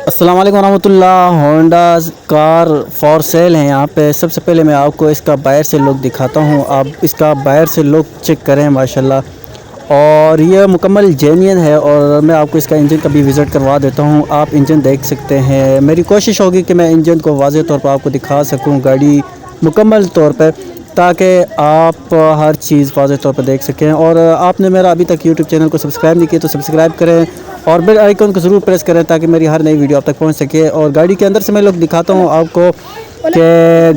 السلام علیکم ورحمۃ اللہ. ہونڈا کار فار سیل ہے یہاں پہ. سب سے پہلے میں آپ کو اس کا باہر سے لک دکھاتا ہوں. آپ اس کا باہر سے لک چیک کریں ماشاءاللہ, اور یہ مکمل جینین ہے. اور میں آپ کو اس کا انجن کا بھی وزٹ کروا دیتا ہوں. آپ انجن دیکھ سکتے ہیں. میری کوشش ہوگی کہ میں انجن کو واضح طور پر آپ کو دکھا سکوں گاڑی مکمل طور پہ, تاکہ آپ ہر چیز واضح طور پر دیکھ سکیں. اور آپ نے میرا ابھی تک یوٹیوب چینل کو سبسکرائب نہیں کیا تو سبسکرائب کریں, اور بیل آئیکن کو ضرور پریس کریں تاکہ میری ہر نئی ویڈیو آپ تک پہنچ سکے. اور گاڑی کے اندر سے میں لوگ دکھاتا ہوں آپ کو کہ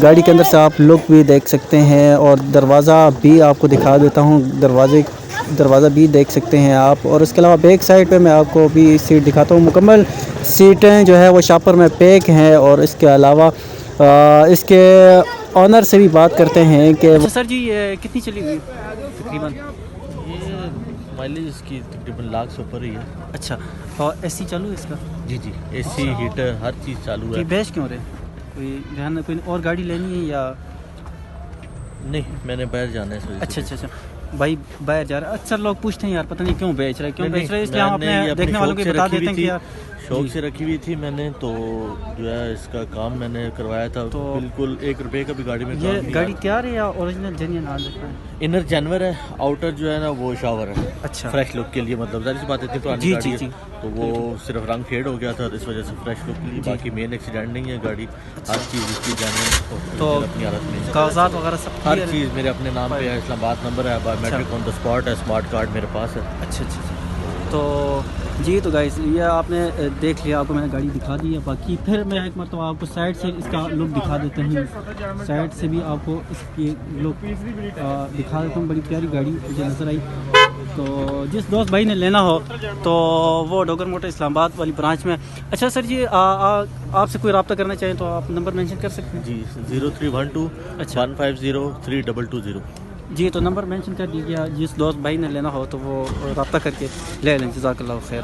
گاڑی کے اندر سے آپ لک بھی دیکھ سکتے ہیں, اور دروازہ بھی آپ کو دکھا دیتا ہوں. دروازہ بھی دیکھ سکتے ہیں آپ. اور اس کے علاوہ بیک سائڈ پہ میں آپ کو بھی سیٹ دکھاتا ہوں. مکمل سیٹیں جو ہے وہ شاپر میں پیک ہیں. اور اس کے علاوہ اس کے آنر سے بھی بات کرتے ہیں کہ اچھا سر جی, یہ کتنی چلی ہوئی تقریباً؟ یہ مائلیج اس کی تقریباً لاکھ سے اوپر ہی ہے. اچھا, اور اے سی چالو ہے اس کا؟ جی اے سی ہیٹر ہر چیز چالو ہے. بیچ کیوں رہے, کوئی جہاں کوئی اور گاڑی لینی ہے یا نہیں؟ میں نے باہر جانا ہے اس وجہ سے. اچھا بھائی باہر جا رہا ہے. اکثر لوگ پوچھتے ہیں یار پتہ نہیں کیوں بیچ رہے اس لیے ہم اپنے دیکھنے والوں کو بتا دیتے ہیں کہ یار شوق سے رکھی ہوئی تھی میں نے, تو جو ہے اس کا کام میں نے کروایا تھا. تو بالکل 1 روپے کا بھی گاڑی میں کام نہیں. گاڑی تیار ہے یا اوریجنل جینین آج رکھا ہے؟ انر جینور ہے, آؤٹر جو ہے نا وہ شاور ہے. اچھا فریش لک کے لیے, مطلب ظاہر سی بات اتنی پرانی گاڑی ہے تو وہ صرف رنگ فیڈ ہو گیا تھا, اس وجہ سے فریش لک کے لیے. باقی مین ایکسیڈنٹ نہیں ہے گاڑی. ہر چیز اس کی جینوئن تو اپنی حالت میں, کاغذات وغیرہ سب ہر چیز میرے اپنے نام پہ ہے. اسلام آباد نمبر ہے, biometric on the spot ہے, اسمارٹ کارڈ میرے پاس ہے. اچھا تو جی. تو گائز یہ آپ نے دیکھ لیا, آپ کو میں نے گاڑی دکھا دی ہے. باقی پھر میں ایک مرتبہ آپ کو سائڈ سے اس کا لک دکھا دیتا ہوں. سائڈ سے بھی آپ کو اس کی لک دکھا دیتا ہوں. بڑی پیاری گاڑی مجھے نظر آئی. تو جس دوست بھائی نے لینا ہو تو وہ ڈوگر موٹر اسلام آباد والی برانچ میں. اچھا سر جی, آپ سے کوئی رابطہ کرنا چاہیں تو آپ نمبر مینشن کر سکتے ہیں. جی 0312 150 3220. جی تو نمبر مینشن کر دیجیے. جس دوست بھائی نے لینا ہو تو وہ رابطہ کر کے لے لیں. جزاک اللہ خیر.